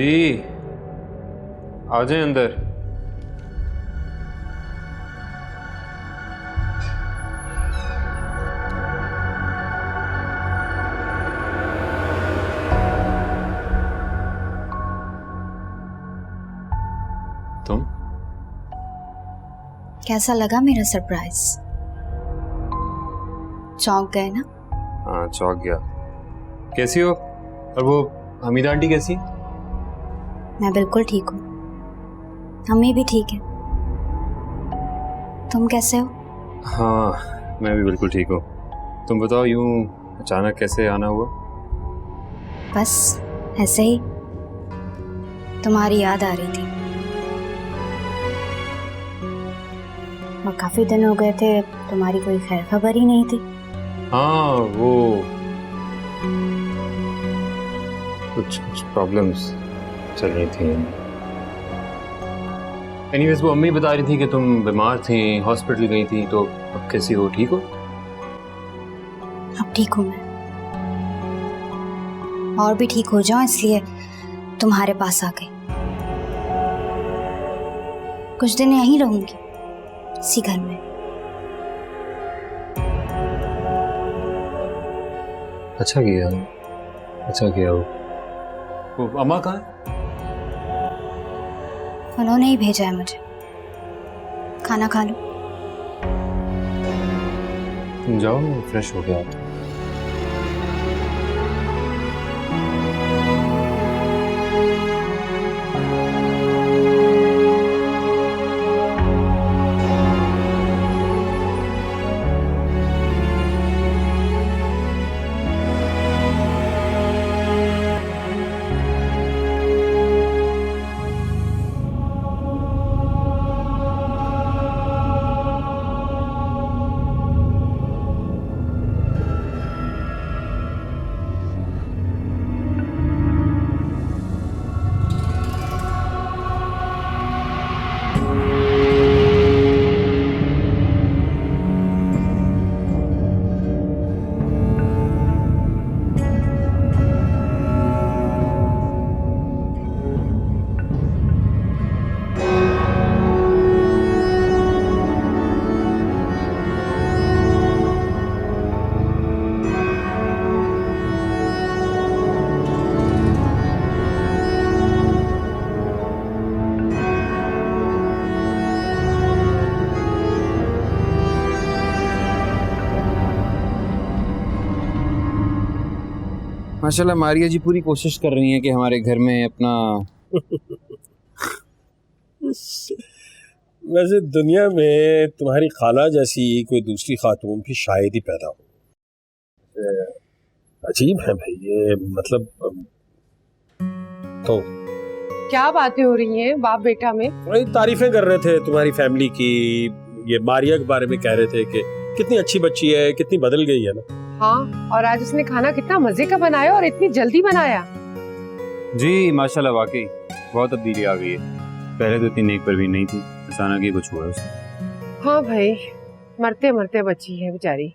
जी आ जाए अंदर। तुम कैसा लगा मेरा सरप्राइज? चौंक गए ना? हाँ चौंक गया। कैसी हो? और वो हमीदा आंटी कैसी? मैं बिल्कुल ठीक हूँ, अम्मी भी ठीक है। तुम कैसे हो? हाँ मैं भी बिल्कुल ठीक हूँ। तुम बताओ यूं अचानक कैसे आना हुआ? बस ऐसे ही, तुम्हारी याद आ रही थी और काफी दिन हो गए थे, तुम्हारी कोई खैर खबर ही नहीं थी। हाँ वो कुछ प्रॉब्लम्स चल रही थी। एनीवेज वो अम्मी बता रही थी कि तुम बीमार थी, हॉस्पिटल गई थी, तो अब कैसी हो? ठीक हो? अब ठीक हूँ मैं, और भी ठीक हो जाऊं इसलिए तुम्हारे पास आ गई। कुछ दिन यहीं रहूंगी, इसी घर में। अच्छा किया, अच्छा किया। वो अम्मा कहाँ है? उन्होंने ही भेजा है मुझे। खाना खा लो। तुम जाओ, मैं फ्रेश हो गया। माशाल्लाह मारिया जी पूरी कोशिश कर रही हैं कि हमारे घर में अपना वैसे दुनिया में तुम्हारी खाला जैसी कोई दूसरी खातून भी शायद ही पैदा हो। अजीब है भाई ये, मतलब तो क्या बातें हो रही हैं बाप बेटा में? वही तारीफें कर रहे थे तुम्हारी फैमिली की। ये मारिया के बारे में कह रहे थे कि कितनी अच्छी बच्ची है, कितनी बदल गई है ना। हाँ, और आज उसने खाना कितना मजे का बनाया और इतनी जल्दी बनाया। जी माशाल्लाह वाकई बहुत तब्दीली आ गई है। पहले तो इतनी नेक परवीन नहीं थी, अचानक ही कुछ हुआ उसको। हाँ भाई, मरते मरते बची है बेचारी।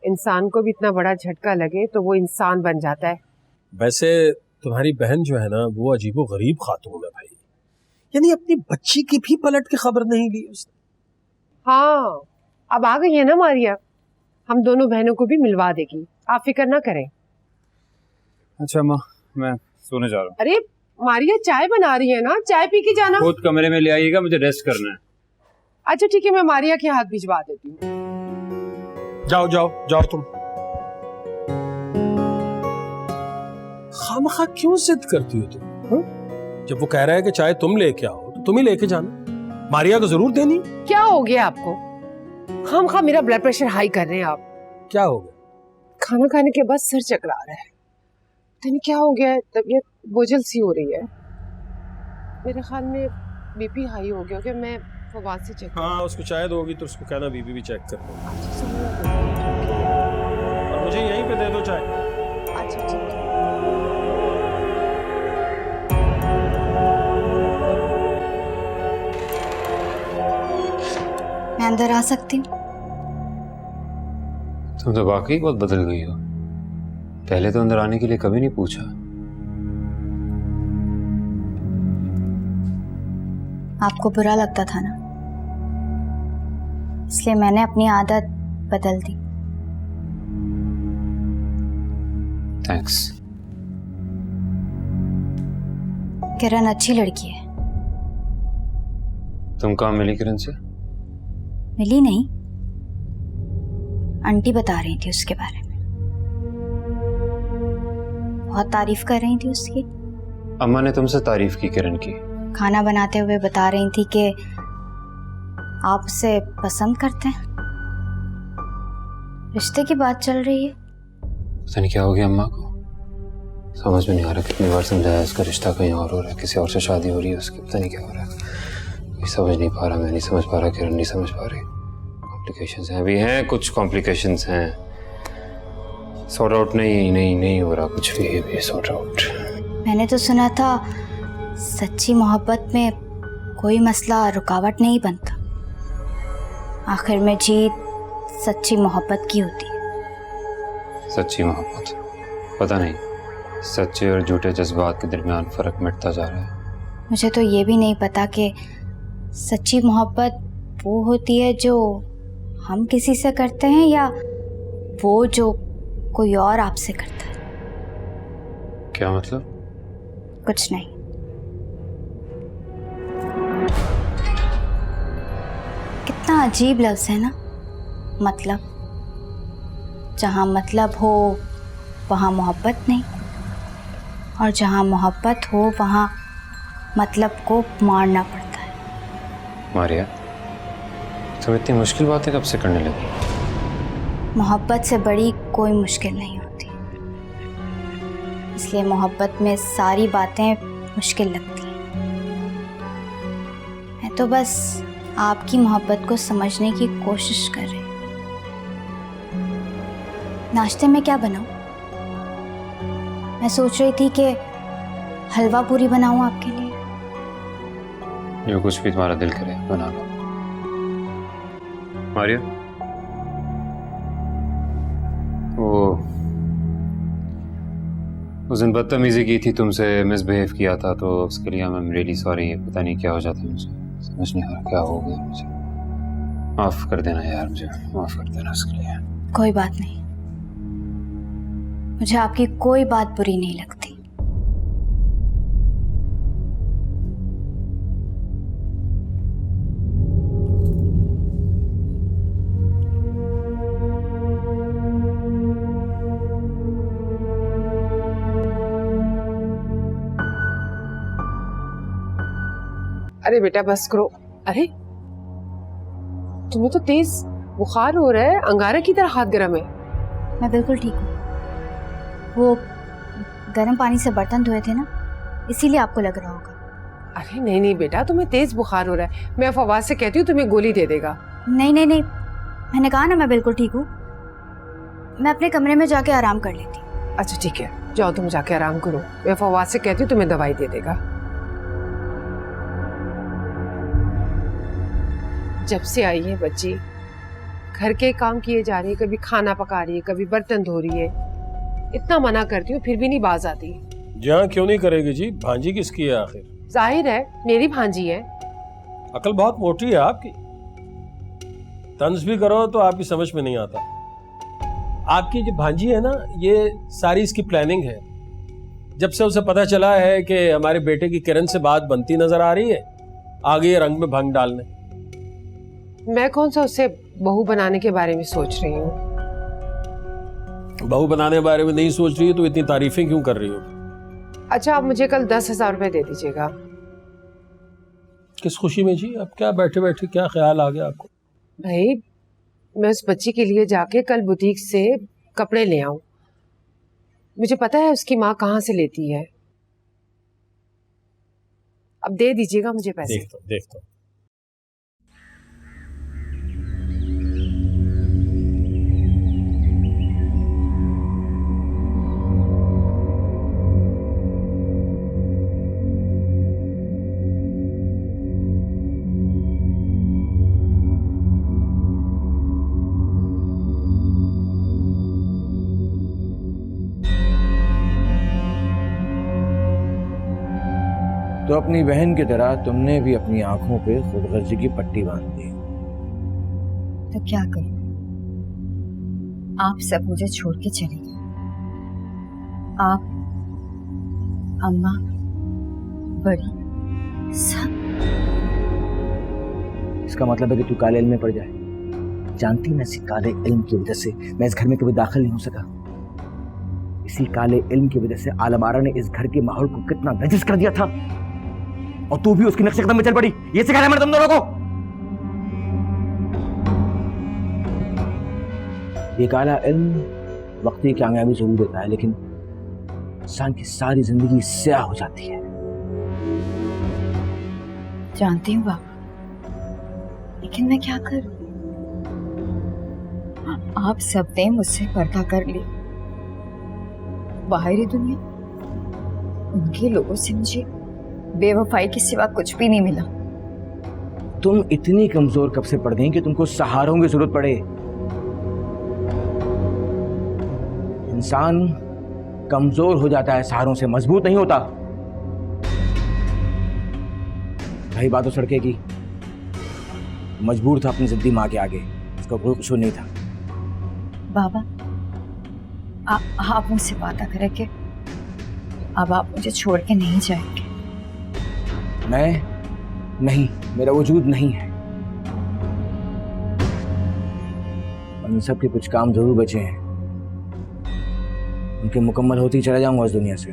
इंसान को भी इतना बड़ा झटका लगे तो वो इंसान बन जाता है। वैसे तुम्हारी बहन जो है ना, वो अजीबो गरीब खातून है भाई। यानी अपनी बच्ची की भी पलट के खबर नहीं ली उसने। हाँ, अब आ गई है ना मारिया, हम दोनों बहनों को भी मिलवा देगी, आप फिक्र ना करें। अच्छा माँ, मैं सोने जा रहा हूँ। अरे मारिया चाय बना रही है ना, चाय पी के जाना। खुद कमरे में ले आइएगा, मुझे रेस्ट करना है। अच्छा ठीक है, मैं मारिया के हाथ भिजवा देती हूँ। जाओ जाओ जाओ तुम। खामखा क्यों जिद करती हो तुम? हा? जब वो कह रहा है कि चाय तुम लेके आओ तो तुम ही लेके जाना, मारिया को जरूर देनी। क्या हो गया आपको? खामखा मेरा ब्लड प्रेशर हाई कर रहे हैं आप। क्या हो गया? खाना खाने के बाद सर चकरा रहा है, पता नहीं क्या हो गया है, तबीयत बोझल सी हो रही है। मेरे ख्याल में बीपी हाई हो गया होगा, मैं फवाद से चेक। हाँ उसको शायद होगी, तो उसको कहना बीबी भी चेक कर लो। अच्छा सुनिए, और मुझे यहीं पे दे दो चाय। अच्छा ठीक है। मैं अंदर आ सकती हूँ? तुम तो वाकई बहुत बदल गई हो, पहले तो अंदर आने के लिए कभी नहीं पूछा। आपको बुरा लगता था ना, इसलिए मैंने अपनी आदत बदल दी। थैंक्स। किरण अच्छी लड़की है। तुम कहाँ मिली किरण से? मिली नहीं, आंटी बता रही थी उसके बारे में, बहुत तारीफ कर रही थी उसकी। अम्मा ने तुमसे तारीफ की किरण की? खाना बनाते हुए बता रही थी कि आप उसे पसंद करते हैं। रिश्ते की बात चल रही है। पता नहीं क्या हो गया अम्मा को, समझ में नहीं आ रहा। कितनी बार समझाया, उसका रिश्ता कहीं और हो रहा है, किसी और से शादी हो रही है उसकी, पता नहीं क्या हो रहा है। मैं समझ नहीं पा रहा, मैं नहीं समझ पा रहा, किरण नहीं समझ पा रही। कॉम्प्लिकेशंस हैं, अभी हैं कुछ कॉम्प्लिकेशंस हैं, सॉर्ट आउट नहीं हो रहा कुछ भी सॉर्ट आउट। मैंने तो सुना था सच्ची मोहब्बत में कोई मसला रुकावट नहीं बनता, आखिर में जीत सच्ची मोहब्बत की होती है। सच्ची मोहब्बत, पता नहीं सच्चे और झूठे जज्बात के दरमियान फ़र्क मिटता जा रहा है। मुझे तो ये भी नहीं पता कि सच्ची मोहब्बत वो होती है जो हम किसी से करते हैं या वो जो कोई और आपसे करता है। क्या मतलब? कुछ नहीं। कितना अजीब लफ्ज़ है ना, मतलब। जहाँ मतलब हो वहाँ मोहब्बत नहीं, और जहाँ मोहब्बत हो वहाँ मतलब को मारना पड़ता है। मारिया, तुम इतनी मुश्किल बातें कब से करने लगी? मोहब्बत से बड़ी कोई मुश्किल नहीं होती, इसलिए मोहब्बत में सारी बातें मुश्किल लगती हैं। मैं तो बस आपकी मोहब्बत को समझने की कोशिश कर रही हूँ। नाश्ते में क्या बनाऊं? मैं सोच रही थी कि हलवा पूरी बनाऊं आपके लिए। जो कुछ भी तुम्हारा दिल करे बना लो। मारिया, वो उस दिन बदतमीजी की थी तुमसे, मिसबिहेव किया था, तो उसके लिए आई एम रियली सॉरी। पता नहीं क्या हो जाता है, मुझे समझ नहीं आ रहा क्या हो गया। मुझे माफ़ कर देना यार, मुझे माफ़ कर देना उसके लिए। कोई बात नहीं, मुझे आपकी कोई बात बुरी नहीं लगती। अरे बेटा बस करो। अरे तुम्हें तो तेज बुखार हो रहा है, अंगारे की तरह हाथ गर्म है। मैं बिल्कुल ठीक हूँ। वो गर्म पानी से बर्तन धोए थे ना, इसीलिए आपको लग रहा होगा। अरे नहीं नहीं बेटा, तुम्हें तेज बुखार हो रहा है। मैं फवाद से कहती हूँ तुम्हें गोली दे देगा। नहीं नहीं नहीं, मैंने कहा ना मैं बिल्कुल ठीक हूँ। मैं अपने कमरे में जाके आराम कर लेती। अच्छा ठीक है, जाओ तुम जाके आराम करो। मैं फवाद से कहती हूँ तुम्हें दवाई दे देगा। जब से आई है बच्ची, घर के काम किए जा रही है, कभी खाना पका रही है, कभी बर्तन धो रही है। इतना मना करती हूँ फिर भी नहीं बाज आती। जहाँ क्यों नहीं करेगी जी, भांजी किसकी है आखिर? जाहिर है मेरी भांजी है। अकल बहुत मोटी है आपकी, तंज भी करो तो आपकी समझ में नहीं आता। आपकी जो भांजी है ना, ये सारी इसकी प्लानिंग है। जब से उसे पता चला है कि हमारे बेटे की किरण से बात बनती नजर आ रही है, आगे रंग में भंग डालने। मैं कौन सा उससे बहू बनाने के बारे में सोच रही हूँ। बहू बनाने के बारे में नहीं सोच रही है तो इतनी तारीफें क्यों कर रही हो? अच्छा आप मुझे कल 10,000 रुपए दे दीजिएगा। किस खुशी में जी? अब क्या बैठे बैठे क्या ख्याल आ गया आपको? भाई मैं उस बच्ची के लिए जाके कल बुटीक से कपड़े ले आऊं। मुझे पता है उसकी माँ कहाँ से लेती है। अब दे दीजिएगा मुझे पैसे। देखता हूँ। तो अपनी बहन की तरह तुमने भी अपनी आंखों पे खुदगर्जी की पट्टी बांध दी। तो क्या करूं? आप सब मुझे छोड़ के चले गए। आप, अम्मा, बड़ी, सब। इसका मतलब है कि तू काले इल्म में पड़ जाए। जानती ना, इसी काले इल्म की वजह से मैं इस घर में कभी दाखिल नहीं हो सका। इसी काले इल्म की वजह से आलम आरा ने इस घर के माहौल को कितना नजिस कर दिया था, और तू भी उसकी नक्शे कदम में चल पड़ी। ये सिखाया मैंने तुम दोनों को। ये काला इल्म वक्ती कामयाबी जरूर देता है, लेकिन इंसान की सारी जिंदगी स्याह हो जाती है। जानती हूँ बाबा, लेकिन मैं क्या करूं? आप सबने मुझसे पर्दा कर लिया। बाहरी दुनिया, उनके लोगों से मुझे बेवफाई के सिवा कुछ भी नहीं मिला। तुम इतनी कमजोर कब से पड़ गई कि तुमको सहारों की जरूरत पड़े? इंसान कमजोर हो जाता है सहारों से, मजबूत नहीं होता। रही बात उस लड़के की, मजबूर था अपनी जिद्दी माँ के आगे, उसका कोई कसूर नहीं था। बाबा, आप मुझसे वादा करें कि अब आप मुझे छोड़ के नहीं जाएंगे। मैं नहीं, मेरा वजूद नहीं है। उन सब के कुछ काम जरूर बचे हैं, उनके मुकम्मल होते ही चला जाऊंगा इस दुनिया से।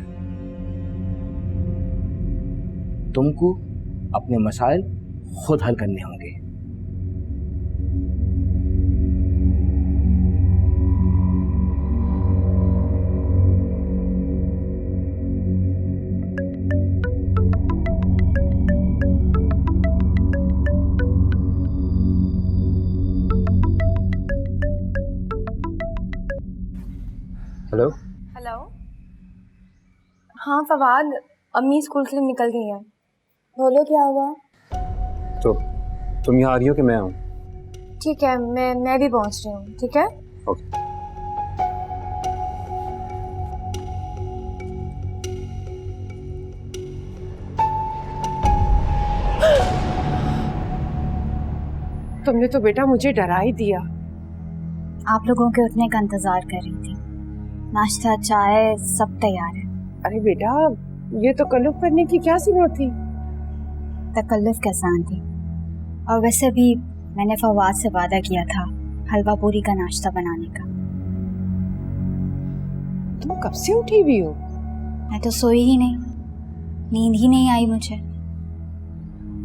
तुमको अपने मसाइल खुद हल करने होंगे। हेलो। हेलो। हाँ फवाद, अम्मी स्कूल के लिए निकल गई हैं। बोलो क्या हुआ? तो तुम यहाँ आ रही हो कि मैं आऊँ? ठीक है, मैं भी पहुँच रही हूँ। ठीक है, ओके। तुमने तो बेटा मुझे डरा ही दिया। आप लोगों के उठने का इंतजार कर रही थी। नाश्ता, चाय सब तैयार है। अरे बेटा, ये तो कल्लुफ करने की क्या जरूरत थी? तकल्लुफ कैसा आंटी? और वैसे भी मैंने फवाद से वादा किया था हलवा पूरी का नाश्ता बनाने का। तुम कब से उठी हुई हो? मैं तो सोई ही नहीं, नींद ही नहीं आई मुझे।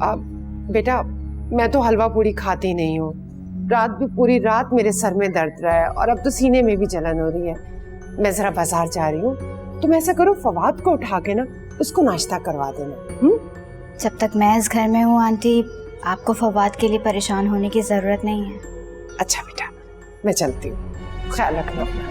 अब बेटा, मैं तो हलवा पूरी खाती नहीं हूँ। रात भी पूरी रात मेरे सर में दर्द रहा है और अब तो सीने में भी जलन हो रही है। मैं जरा बाजार जा रही हूँ, तुम ऐसा करो फवाद को उठा के ना उसको नाश्ता करवा देना। जब तक मैं इस घर में हूँ आंटी, आपको फवाद के लिए परेशान होने की जरूरत नहीं है। अच्छा बेटा, मैं चलती हूँ, ख्याल रखना अपना।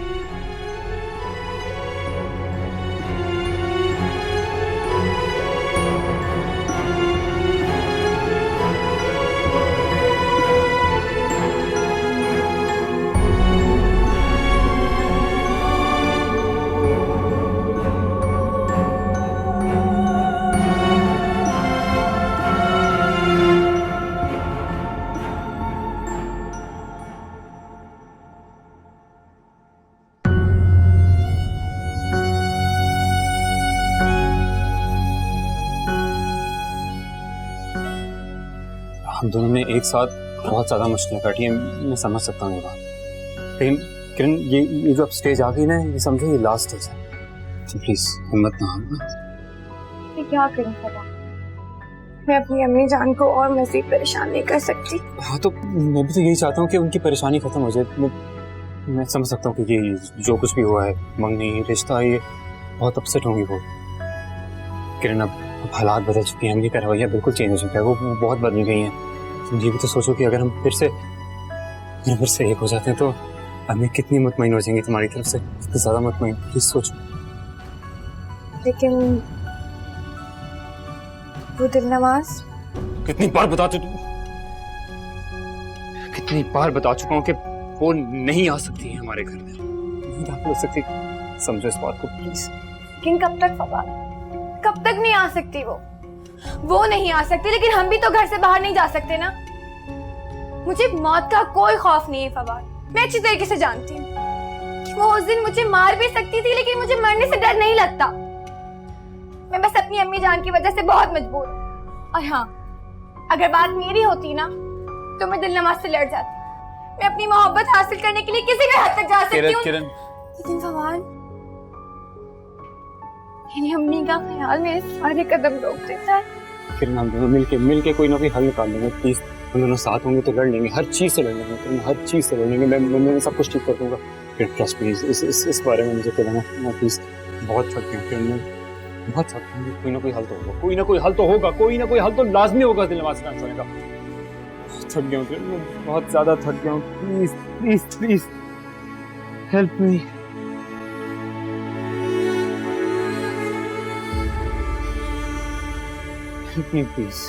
हम दोनों ने एक साथ बहुत ज़्यादा मुश्किलें काटी हैं, मैं समझ सकता हूँ ये बात। लेकिन किरण, ये जो अब स्टेज आ गई ना, ये समझो ये लास्ट स्टेज है। तो प्लीज़ हिम्मत ना हारना। मैं क्या करूँ फवाद? मैं अपनी अम्मी जान को और मज़ीद परेशान नहीं कर सकती। हाँ, तो मैं भी तो यही चाहता हूँ कि उनकी परेशानी खत्म हो जाए। मैं समझ सकता हूँ कि ये जो कुछ भी हुआ है, मंगनी, रिश्ता, ये बहुत अपसेट होंगी वो। किरण, अब हालात बदल चुके हैं, अम्मी का रवैया बिल्कुल चेंज हो चुका है, वो बहुत बदल गई हैं। तुम ये भी तो सोचो कि अगर हम फिर से एक हो जाते हैं तो अम्मी कितनी मुतमईन हो जाएंगी तुम्हारी तरफ से, इतनी ज़्यादा मुतमईन। प्लीज सोचो। लेकिन वो दिलनवाज, कितनी बार बता चुका हूँ कि वो नहीं आ सकती है हमारे घर में, नहीं दाखिल हो सकती। समझो इस बात को प्लीज। लेकिन कब तक फवाद? कब तक नहीं आ सकती वो? वो नहीं आ सकते, लेकिन हम भी तो घर से बाहर नहीं जा सकते ना। मुझे मौत का कोई खौफ नहीं है फवाद। मैं अच्छी तरीके से जानती हूँ कि वो उस दिन मुझे मार भी सकती थी, लेकिन मुझे मरने से डर नहीं लगता। मैं बस अपनी अम्मी जान की वजह से बहुत मजबूर हूँ। और हाँ, अगर बात मेरी होती ना तो मैं दिल नमाज से लड़ जाती। मैं अपनी मोहब्बत हासिल करने के लिए किसी भी हद तक जा सकती हूँ, लेकिन फवाद मेरी अम्मी का ख्याल मेरे सारे कदम रोक देता है। किरण, हम दोनों मिलके कोई ना कोई हल निकाल लेंगे प्लीज। हम दोनों साथ होंगे तो लड़ लेंगे, हर चीज से लड़ लेंगे किरण, हर चीज से लड़ लेंगे। मैं सब कुछ ठीक कर दूंगा किरण, ट्रस्ट प्लीज। इस बारे में मुझे कहना मैं प्लीज बहुत थक गया किरण, मैं बहुत थक गया। कोई ना कोई हल तो होगा, कोई ना कोई हल तो होगा, कोई ना कोई हल तो लाजमी होगा दिल नवाज खान सोने का। थक गया हूँ किरण, मैं बहुत ज्यादा थक गया हूँ। Please please please help me. Help me, please.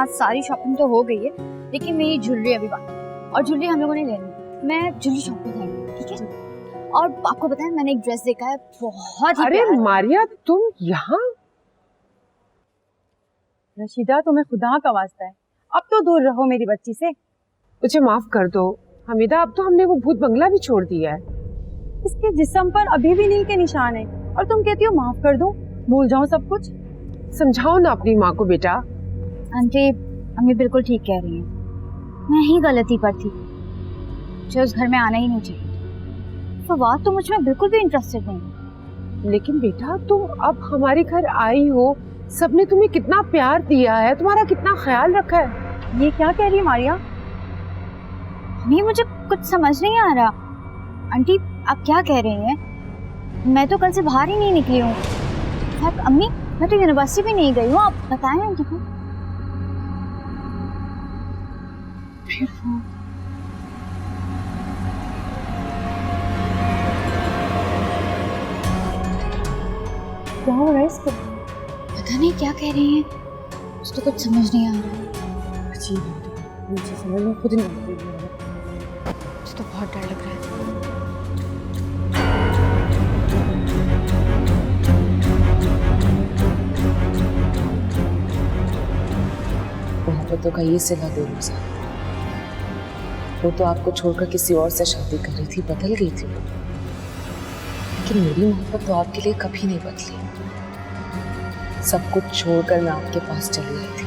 सारी शॉपिंग तो हो गई है, लेकिन मेरी ज्वेलरी अभी बाकी है, और ज्वेलरी हम लोगों ने लेनी। मैं ज्वेलरी शॉप पे जाऊंगी, ठीक है? और आपको बताएं, मैंने एक ड्रेस देखा है, बहुत ही अरे मारिया, तुम यहाँ? रशीदा, तुम्हें खुदा का वास्ता है, अब तो दूर रहो मेरी बच्ची से। मुझे माफ कर दो हमीदा, अब तो हमने वो भूत बंगला भी छोड़ दिया है। इसके जिस्म पर अभी भी नील के निशान है, और तुम कहती हो माफ कर दो, भूल जाओ सब कुछ। समझाओ ना अपनी माँ को बेटा। आंटी, अम्मी बिल्कुल ठीक कह रही हैं, मैं ही गलती पर थी, मुझे उस घर में आना ही नहीं चाहिए। फवाद तो मुझ में बिल्कुल भी इंटरेस्टेड नहीं। लेकिन बेटा, तुम अब हमारे घर आई हो, सबने तुम्हें कितना प्यार दिया है, तुम्हारा कितना ख्याल रखा है। ये क्या कह रही है मारिया? अम्मी, मुझे कुछ समझ नहीं आ रहा। आंटी, आप क्या कह रही हैं? मैं तो कल से बाहर ही नहीं निकली हूँ। अम्मी, मैं तो यूनिवर्सिटी भी नहीं गई हूँ, आप बताएं आंटी को। क्या हो रहा है इसको? पता नहीं क्या कह रही हैं, मुझे तो कुछ समझ नहीं आ रहा। अजीब है, मुझे समझ में खुद नहीं आ रहा। मुझे तो बहुत डर लग रहा है। मोहब्बतों का ये सिला दे रोजा, वो तो आपको छोड़कर किसी और से शादी कर रही थी, बदल गई थी वो। लेकिन मेरी मोहब्बत तो आपके लिए कभी नहीं बदली। सब कुछ छोड़कर मैं आपके पास चली आई थी।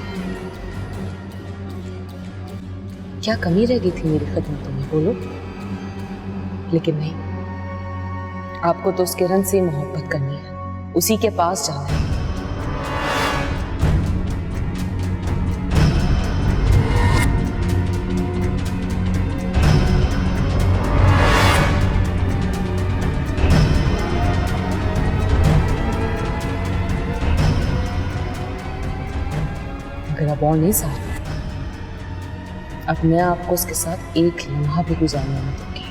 क्या कमी रह गई थी मेरी खिदमतों में, बोलो? लेकिन नहीं, आपको तो उस किरण से मोहब्बत करनी है, उसी के पास जाना है। अब और नहीं साथ, अब मैं आपको उसके साथ एक लम्हा भी गुजारने नहीं दूंगी।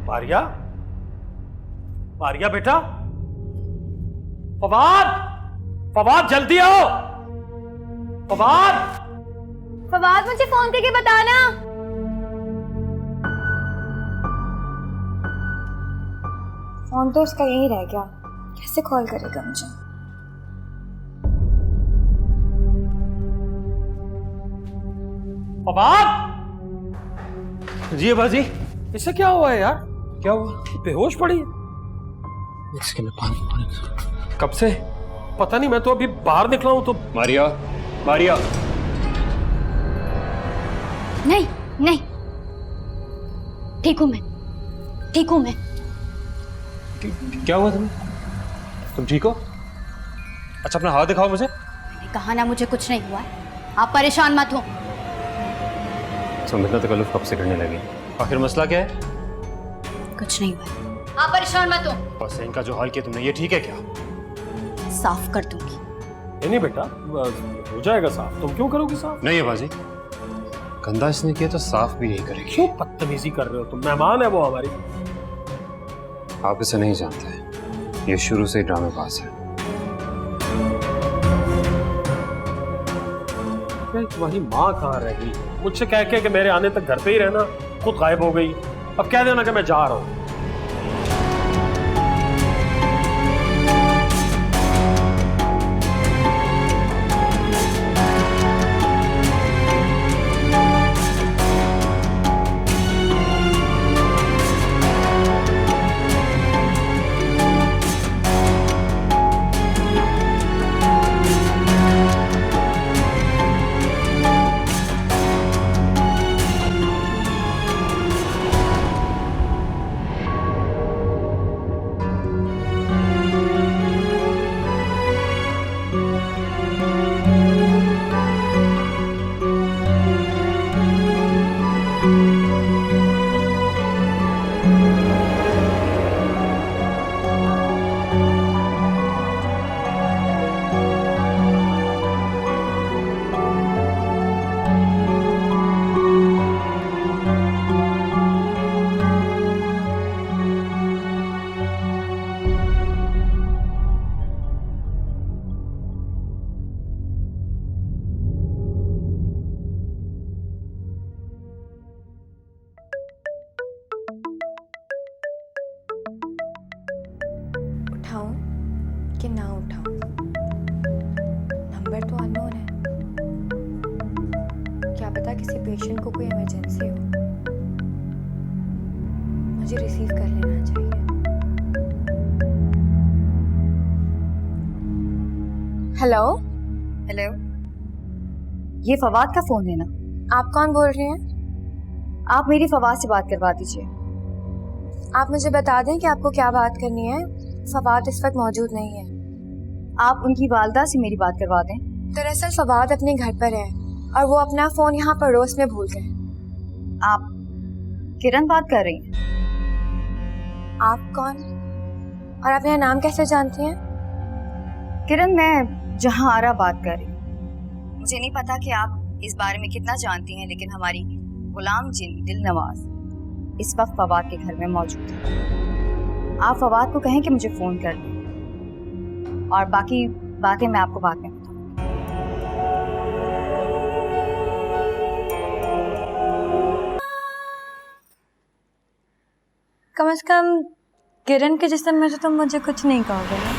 मारिया, मारिया बेटा, फवाद, फवाद जल्दी आओ। फवाद, फवाद मुझे फोन करके बताना। फोन तो उसका यही रह गया, कैसे कॉल करेगा मुझे? फवाद! जी बाजी, इससे क्या हुआ है यार? क्या हुआ? बेहोश पड़ी है। इसके में पानी कब से? पता नहीं, मैं तो अभी बाहर निकला हूं तो। मारिया, मारिया। नहीं नहीं, ठीक हूं मैं, ठीक हूं मैं। क्या हुआ तुम्हें? तुम ठीक हो? अच्छा अपना हाथ दिखाओ मुझे। मैंने कहा ना मुझे कुछ नहीं हुआ है, आप परेशान मत हो। समझना तकल्लुफ कब से करने लगी? आखिर मसला क्या है? कुछ नहीं हुआ, आप परेशान मत हो। बस इनका जो हाल किया तुमने, ये ठीक है क्या? साफ कर दूंगी। नहीं बेटा, हो जाएगा साफ। तुम क्यों करोगे साफ? नहीं है बाजी, गंदा इसने किया तो साफ भी यही करेगी। क्यों बदतमीजी कर रहे हो तुम? मेहमान है वो हमारी। आप इसे नहीं जानते, ये शुरू से ही ड्रामेबाज है। तुम्हारी माँ कहाँ रह गई? मुझसे कह के कि मेरे आने तक घर पे ही रहना, खुद गायब हो गई। अब कह देना कि मैं जा रहा हूँ। उठाऊं कि ना उठाऊं? नंबर तो अननोन है, क्या पता किसी पेशेंट को कोई इमरजेंसी हो। मुझे रिसीव कर लेना चाहिए। हेलो हेलो, ये फवाद का फोन है ना? आप कौन बोल रही हैं? आप मेरी फवाद से बात करवा दीजिए। आप मुझे बता दें कि आपको क्या बात करनी है। फवाद इस वक्त मौजूद नहीं है। आप उनकी वालदा से मेरी बात करवा दें। दरअसल फवाद अपने घर पर है और वो अपना फोन यहाँ पड़ोस में भूल गए। आप किरण बात कर रही हैं? आप कौन और आप मेरा नाम कैसे जानती हैं? किरण, मैं जहां आरा बात कर रही हूँ। मुझे नहीं पता कि आप इस बारे में कितना जानती हैं, लेकिन हमारी गुलाम जिन दिलनवाज इस वक्त फवाद के घर में मौजूद है। आप फवाद को कहें कि मुझे फोन कर दें, और बाकी बातें मैं आपको बाद में बताऊंगी। कम से कम किरण के जिस्म में तो मुझे कुछ नहीं कहोगे ना?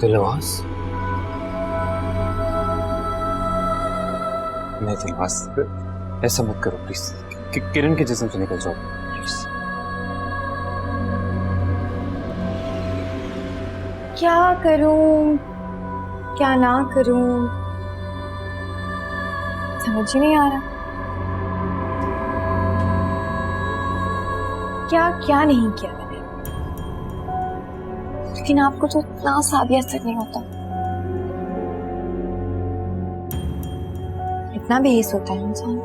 दिलनवाज, मैं दिलनवाज, ऐसा मत करो प्लीज। किरण के जिस्म से निकल जाओ प्लीज। क्या करूं क्या ना करूं, समझ ही नहीं आ रहा। क्या क्या नहीं किया मैंने, लेकिन आपको तो इतना सा भी असर नहीं होता, इतना बेहिस होता है इंसान।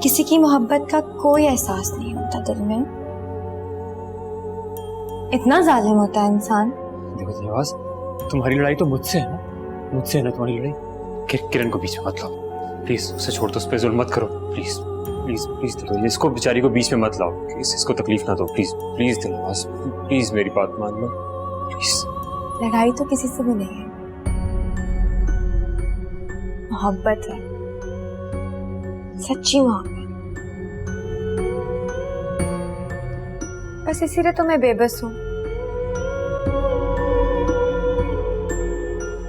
किसी की मोहब्बत का कोई एहसास नहीं होता दिल में, इतना जालिम होता है इंसान। देखो दिलनवाज, तुम्हारी लड़ाई तो मुझसे है ना, मुझसे है ना तुम्हारी लड़ाई। किरण को बीच में मत लाओ प्लीज, उसे छोड़ दो, उस पर जुल्म मत करो प्लीज प्लीज प्लीज। दिलनवाज, इसको बेचारी को बीच में मत लाओ प्लीज, इसको तकलीफ ना दो प्लीज प्लीज। दिलनवाज प्लीज मेरी बात मान लो प्लीज। लड़ाई तो किसी से भी नहीं है, मोहब्बत है, सच्ची मोहब्बत। बस इसीलिए तो मैं बेबस हूँ।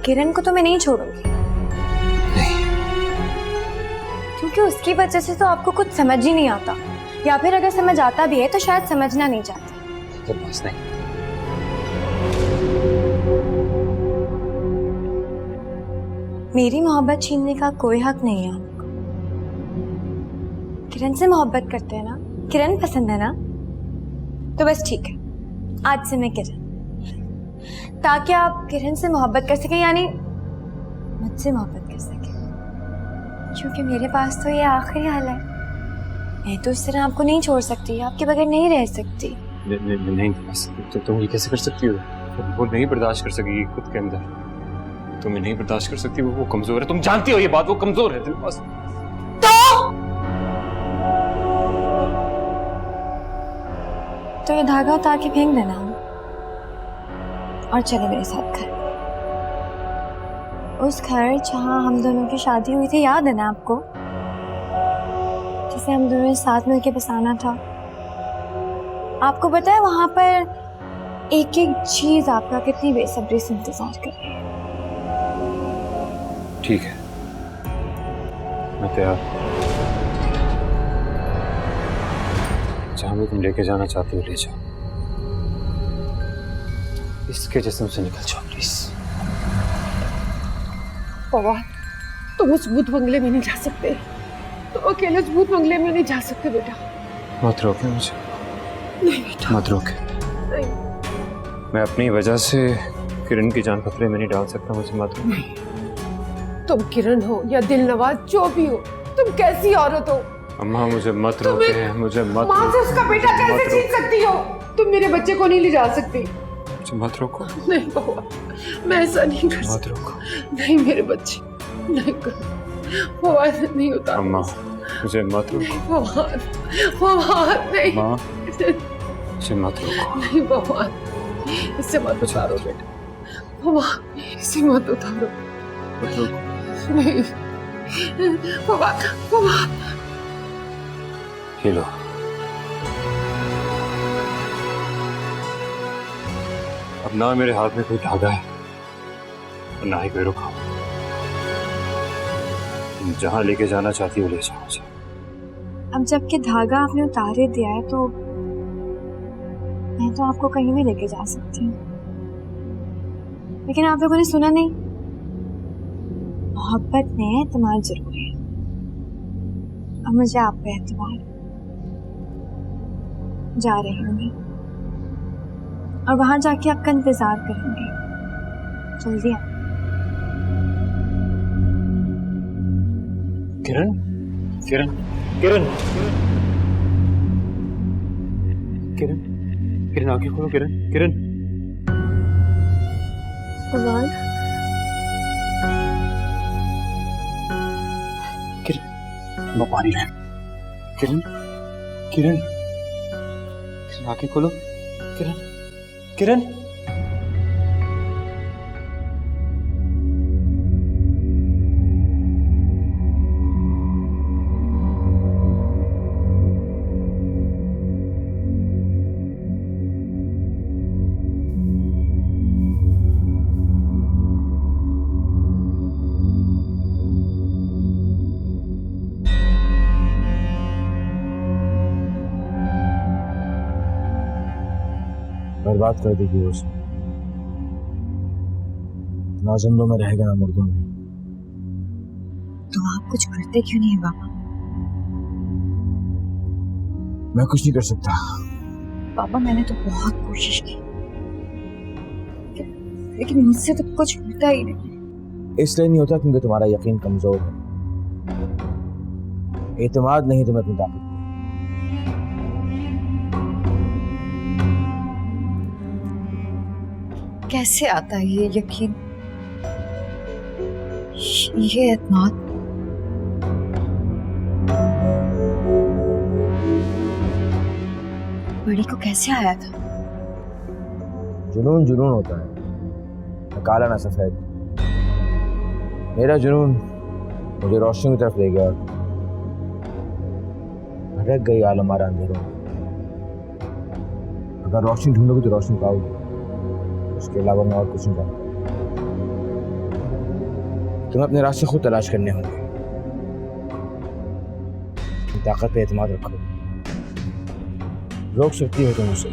किरण को तो मैं नहीं छोड़ूंगी। नहीं। क्योंकि उसकी वजह से तो आपको कुछ समझ ही नहीं आता, या फिर अगर समझ आता भी है तो शायद समझना नहीं चाहते। तो बस नहीं। मेरी मोहब्बत छीनने का कोई हक नहीं है आपको। किरण से मोहब्बत करते हैं ना, किरण पसंद है ना, तो बस ठीक है, आज से मैं किरण, ताकि आप किरण से मोहब्बत कर सके, यानी मुझसे मोहब्बत कर सके। क्योंकि मेरे पास तो ये आखिरी हाल है। मैं तो इस तरह आपको नहीं छोड़ सकती, आपके बगैर नहीं रह सकती। नहीं बस तुम ये कैसे कर सकती हो? वो नहीं बर्दाश्त कर सकेगी खुद के अंदर। तुम्हें नहीं बर्दाश्त कर सकती, वो कमजोर है, तुम जानती हो ये बात, वो कमजोर है। बस तो ये धागा उतार के फेंक देना और चले मेरे साथ घर। उस घर जहां हम दोनों की शादी हुई थी, याद है ना आपको? जिसे हम दोनों ने साथ मिलके बसाना था। आपको पता है वहां पर एक एक चीज आपका कितनी बेसब्री से इंतजार कर रही है। ठीक है, मैं तैयार। जहां भी तुम लेके जाना चाहती हो ले जाओ। इसके जिस्म से निकल जाओ प्लीज। फवाद, तुम उस भूत बंगले में नहीं जा सकते। तुम अकेले उस भूत बंगले में नहीं जा सकते बेटा। मत रोके मुझे। नहीं बेटा, मत रोके। नहीं। मैं अपनी वजह से किरण की जान खतरे में नहीं डाल सकता, मुझे मत रोके। तुम किरण हो या दिलनवाज, जो भी हो, तुम कैसी औरत हो? अम्मा मुझे मत रोके, मुझे मत माँ से उसका बेटा कैसे छीन सकती हो? तुम मेरे बच्चे को नहीं ले जा सकती। मुझे मत रोको। नहीं बाबा, मैं ऐसा नहीं कर मत सकती। रोको। नहीं मेरे बच्चे, नहीं कर, फवाद नहीं उतार। अम्मा मुझे मत रोको। फवाद, फवाद नहीं। माँ मुझे मत रोको। नहीं फवाद, इसे मत उतारो बेटा। फवाद, इसे मत उतारो। मत रोको। नहीं फवाद, फवाद। ये लो। अब ना मेरे हाथ में कोई धागा है और ना ही कोई रुका। तुम जहां लेके जाना चाहती हो ले जाओ मुझे। अब जबकि धागा आपने उतारे दिया है तो मैं तो आपको कहीं भी लेके जा सकती हूँ, लेकिन आप लोगों ने सुना नहीं। मोहब्बत में एतमाद जरूरी है, अब मुझे आप पे एतबार। जा रही हूँ मैं, और वहां जाके आपका इंतजार करूंगी। जल्दी आ। किरण, किरण, किरण, किरण, किरण आंखें खोलो। किरण, किरण, फवाद, किरण, मैं पानी है। किरण, किरण, किरण आंखें खोलो। किरण, किरण, बर्बाद कर देगी वो उसे। ना जिंदों में रहेगा ना मुर्दों में। तो आप कुछ करते क्यों नहीं है बाबा? मैं कुछ नहीं कर सकता। बाबा मैंने तो बहुत कोशिश की, लेकिन मुझसे तो कुछ होता ही नहीं। इसलिए नहीं होता क्योंकि तुम्हारा यकीन कमजोर है। एतमाद नहीं तुम्हें अपनी ताकत। कैसे आता है ये यकीन, ये एतमाद? बड़ी को कैसे आया था? जुनून जुनून होता है, न काला ना सफेद। मेरा जुनून मुझे रोशनी की तरफ ले गया, भटक गई आलमारा अंधेरों में। अगर रोशनी ढूंढोगे तो रोशनी पाओगे, उसके अलावा मैं और कुछ नहीं जानता। तुम्हें अपने रास्ते खुद तलाश करने होंगे। ताकत पे एतमाद रखो, रोक सकती हो तुम उसे।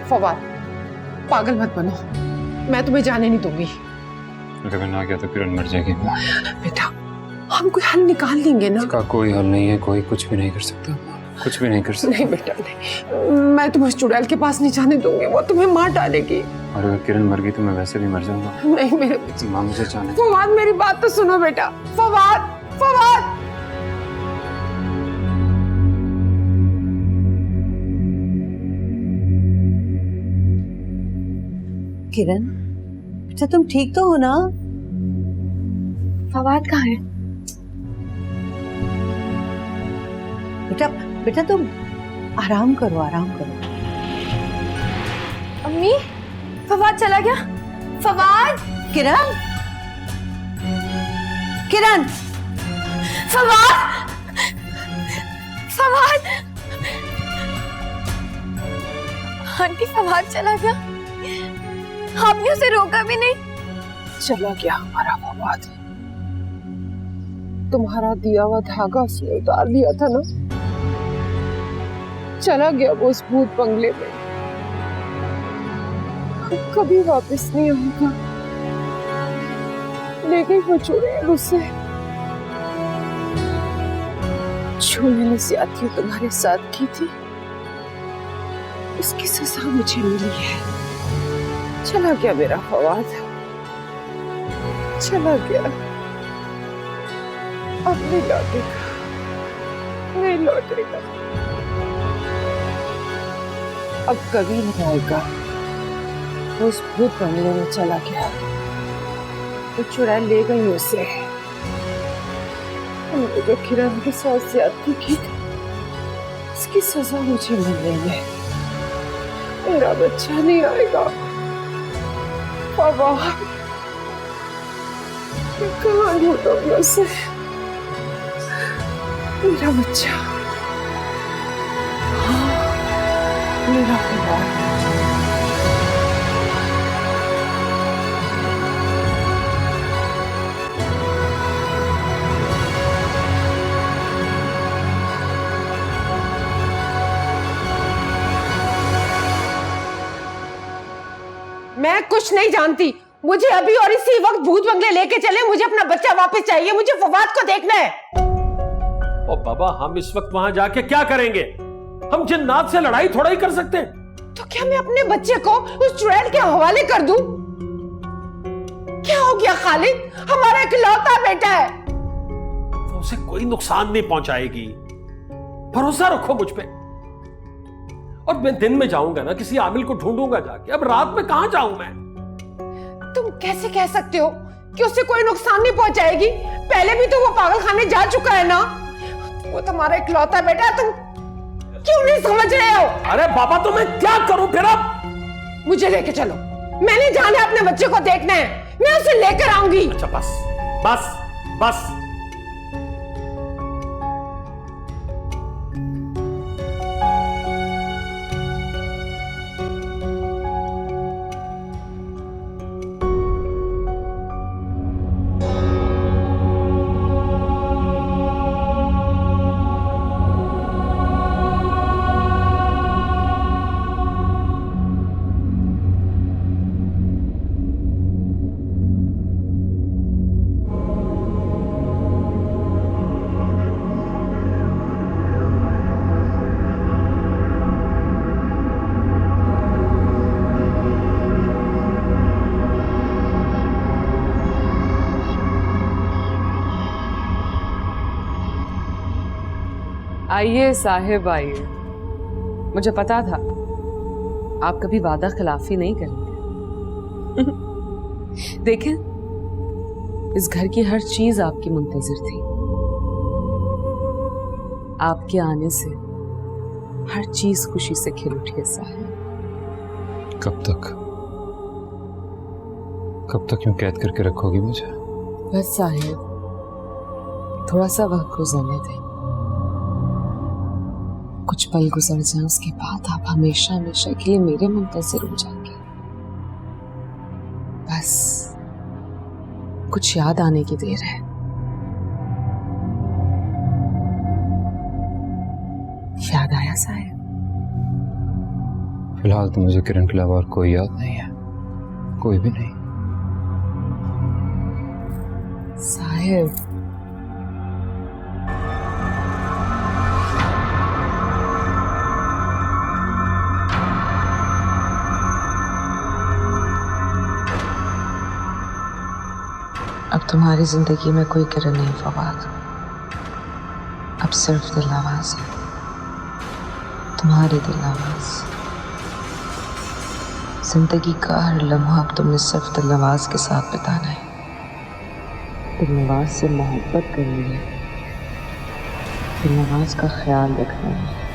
फवाद, पागल मत बनो, मैं तुम्हें जाने नहीं दूंगी। अगर मैं ना गया तो किरण मर जाएगी। बेटा, हम कोई हल निकाल लेंगे ना। इसका कोई हल नहीं है, कोई कुछ भी नहीं कर सकता, कुछ भी नहीं कर सकता। नहीं बेटा नहीं, मैं तुम्हें चुड़ैल के पास नहीं जाने दूंगी, वो तुम्हें मार डालेगी। और अगर किरण मर गई तो मैं वैसे भी मर जाऊंगा। नहीं मेरे माँ मुझे जाने। फवाद मेरी बात तो सुनो बेटा। फवाद, फवाद। किरण, बेटा तुम ठीक तो हो ना? फवाद कहाँ है? बेटा बेटा तुम आराम करो, आराम करो। अम्मी, फवाद चला गया। फवाद, किरण, किरण, फवाद, फवाद। आंटी, फवाद चला गया, आपने उसे रोका भी नहीं। चला गया हमारा फवाद। तुम्हारा दिया हुआ धागा उसने उतार दिया था ना, चला गया वो उस भूत बंगले में, कभी वापस नहीं आएगा। ले गई वो चुड़ैल उसे। जो मैंने ज्यादती तुम्हारे साथ की थी, उसकी सजा मुझे मिली है। चला गया मेरा फवाद, चला गया। अब नहीं लौटेगा, नहीं लौटेगा। अब कभी नहीं आएगा। उस भूत बंगले में चला गया, तो चुड़ैल ले गई उसे। हमने जो किरण के साथ ज्यादती की थी, इसकी सजा मुझे मिल रही है। मेरा बच्चा नहीं आएगा। फवाद, मैं कहाँ ढूंढूंगी उसे? मेरा बच्चा, मेरा फवाद। मैं कुछ नहीं जानती, मुझे अभी और इसी वक्त भूत बंगले लेके चले। मुझे अपना बच्चा वापस चाहिए, मुझे फवाद को देखना है। ओ बाबा, हम इस वक्त वहां जाके क्या करेंगे? हम जिन्नात से लड़ाई थोड़ा ही कर सकते हैं। तो क्या मैं अपने बच्चे को उस चुड़ैल के हवाले कर दूं? क्या हो गया खालिद? हमारा इकलौता बेटा है। तो उसे कोई नुकसान नहीं पहुंचाएगी, भरोसा रखो मुझ पे। और मैं दिन में जाऊंगा ना, किसी आमिल को ढूंढूंगा जाके। अब रात में कहां जाऊं मैं? तुम कैसे कह सकते हो कि उससे कोई नुकसान नहीं पहुंचाएगी? पहले भी तो वो पागल खाने जा चुका है ना। वो तुम्हारा इकलौता बेटा है, तुम क्यों नहीं समझ रहे हो? अरे बाबा, तो मैं क्या करूं फिर? अब मुझे लेके चलो, मैंने जाना है, अपने बच्चे को देखना है, मैं उसे लेकर आऊंगी। अच्छा बस बस बस। आइए साहिब, आइए। मुझे पता था आप कभी वादा खिलाफी नहीं करेंगे। देखें, इस घर की हर चीज आपकी मुंतजिर थी। आपके आने से हर चीज खुशी से खिल उठी है साहिब। कब तक यूं कैद करके रखोगी मुझे? बस साहिब, थोड़ा सा वक्त गुजरने दें। कुछ पल गुजर जाए, उसके बाद आप हमेशा हमेशा के लिए मेरे मुंतजिर हो जाएंगे। बस कुछ याद आने की देर है। याद आया साहिब? फिलहाल तो मुझे किरण के अलावा और कोई याद नहीं है, कोई भी नहीं। साहिब, अब तुम्हारी जिंदगी में कोई किरण नहीं फवाद, अब सिर्फ दिलआवाज है, तुम्हारी दिलआवाज। जिंदगी का हर लम्हा अब तुमने सिर्फ दिलआवाज के साथ बिताना है। दिलआवाज से मोहब्बत करनी है, दिलआवाज का ख्याल रखना है।